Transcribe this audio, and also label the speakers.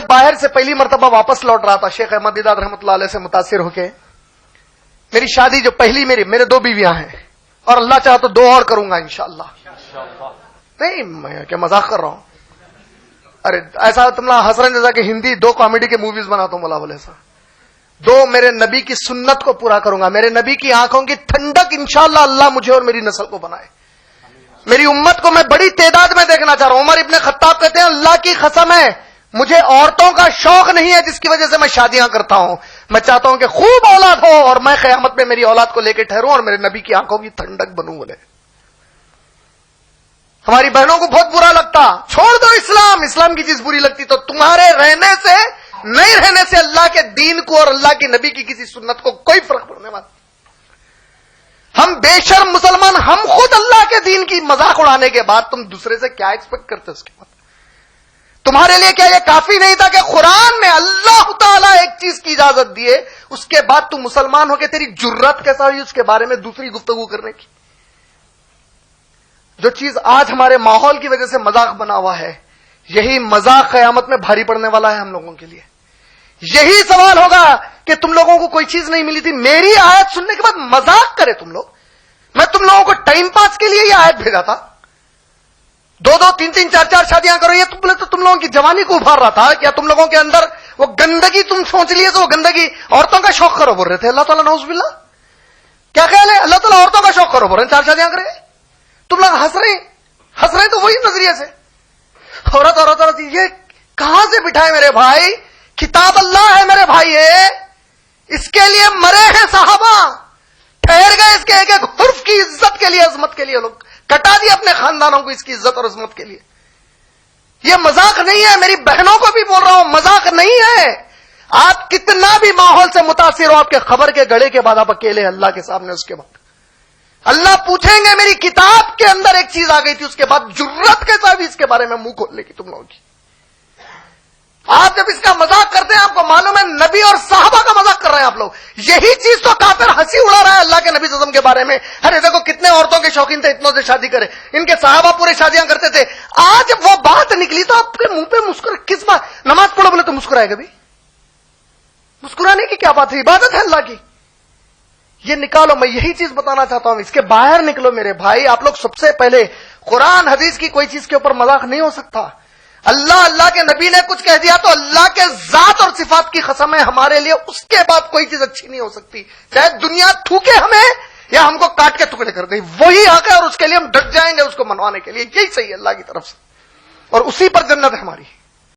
Speaker 1: جب باہر سے پہلی مرتبہ واپس لوٹ رہا تھا شیخ احمد دیداد رحمۃ اللہ علیہ سے متاثر ہو کے، میری شادی جو پہلی میرے 2 بیویاں ہیں اور اللہ چاہا تو 2 اور کروں گا انشاءاللہ. نہیں میں کیا مذاق کر رہا ہوں. ارے ایسا تم لوگ ہنس رہے جیسا کہ ہندی 2 کامیڈی کے موویز بناتا ہوں مولا بولے سا. 2 میرے نبی کی سنت کو پورا کروں گا. میرے نبی کی آنکھوں کی ٹھنڈک انشاءاللہ اللہ مجھے اور میری نسل کو بنائے. میری امت کو میں بڑی تعداد میں دیکھنا چاہ رہا ہوں. عمر ابن خطاب کہتے ہیں اللہ کی قسم ہے مجھے عورتوں کا شوق نہیں ہے جس کی وجہ سے میں شادیاں کرتا ہوں. میں چاہتا ہوں کہ خوب اولاد ہو اور میں قیامت میں میری اولاد کو لے کے ٹھہروں اور میرے نبی کی آنکھوں کی ٹھنڈک بنوں. بولے ہماری بہنوں کو بہت برا لگتا. چھوڑ دو اسلام کی چیز بری لگتی تو تمہارے رہنے سے نہیں رہنے سے اللہ کے دین کو اور اللہ کے نبی کی کسی سنت کو کوئی فرق پڑنے والا. ہم بے شرم مسلمان ہم خود اللہ کے دین کی مذاق اڑانے کے بعد تم دوسرے سے کیا ایکسپیکٹ کرتے اس کے بعد؟ تمہارے لیے کیا یہ کافی نہیں تھا کہ قرآن میں اللہ تعالیٰ ایک چیز کی اجازت دیے اس کے بعد تم مسلمان ہو کے تیری جرت کیسا ہوئی اس کے بارے میں دوسری گفتگو کرنے کی؟ جو چیز آج ہمارے ماحول کی وجہ سے مذاق بنا ہوا ہے یہی مذاق قیامت میں بھاری پڑنے والا ہے ہم لوگوں کے لیے. یہی سوال ہوگا کہ تم لوگوں کو کوئی چیز نہیں ملی تھی میری آیت سننے کے بعد مذاق کرے تم لوگ. میں تم لوگوں کو ٹائم پاس کے لیے یہ آیت بھیجا تھا. 2 3 4 شادیاں کرو یہ تو تم لوگوں کی جوانی کو ابھار رہا تھا. کیا تم لوگوں کے اندر وہ گندگی تم سوچ لیے تو وہ گندگی عورتوں کا شوق کرو بول رہے تھے. اللہ تعالیٰ نعوذ باللہ کیا خیال ہے اللہ تعالیٰ عورتوں کا شوق کرو بول رہے ہیں 4 شادیاں کرے. تم لوگ ہنس رہے تو وہی نظریے سے عورت یہ کہاں سے بٹھائے میرے بھائی؟ کتاب اللہ ہے میرے بھائی ہے. اس کے لیے مرے ہیں صحابہ ٹھہر گئے اس کے ایک ایک حرف کی عزت کے لیے عظمت کے لیے لوگ کٹا دیے اپنے خاندانوں کو اس کی عزت اور عظمت کے لیے. یہ مذاق نہیں ہے. میری بہنوں کو بھی بول رہا ہوں مذاق نہیں ہے. آپ کتنا بھی ماحول سے متاثر ہو آپ کے خبر کے گڑے کے بعد آپ اکیلے اللہ کے سامنے اس کے بعد اللہ پوچھیں گے میری کتاب کے اندر ایک چیز آ گئی تھی اس کے بعد جرت کے ساتھ بھی اس کے بارے میں منہ کھولنے کی تم لوگوں کی. آپ جب اس کا مذاق کرتے ہیں آپ کو معلوم ہے نبی اور صحابہ کا مذاق کر رہے ہیں آپ لوگ. یہی چیز تو کافر ہنسی اڑا رہا ہے اللہ کے نبی صلی اللہ علیہ وسلم کے بارے میں. ارے دیکھو کتنے عورتوں کے شوقین تھے اتنوں سے شادی کرے. ان کے صحابہ پورے شادیاں کرتے تھے. آج وہ بات نکلی تو آپ کے منہ پہ مسکرا کس بات؟ نماز پڑھو بولے تو مسکرائے کبھی؟ مسکرانے کی کیا بات ہے؟ عبادت ہے اللہ کی. یہ نکالو. میں یہی چیز بتانا چاہتا ہوں اس کے باہر نکلو میرے بھائی. آپ لوگ سب سے پہلے قرآن حدیث کی کوئی چیز کے اوپر مذاق نہیں ہو سکتا. اللہ کے نبی نے کچھ کہہ دیا تو اللہ کے ذات اور صفات کی قسم ہے ہمارے لیے اس کے بعد کوئی چیز اچھی نہیں ہو سکتی. چاہے دنیا تھوکے ہمیں یا ہم کو کاٹ کے ٹکڑے کر دے وہی حق ہے اور اس کے لیے ہم ڈٹ جائیں گے اس کو منوانے کے لیے. یہی صحیح ہے اللہ کی طرف سے اور اسی پر جنت ہے ہماری.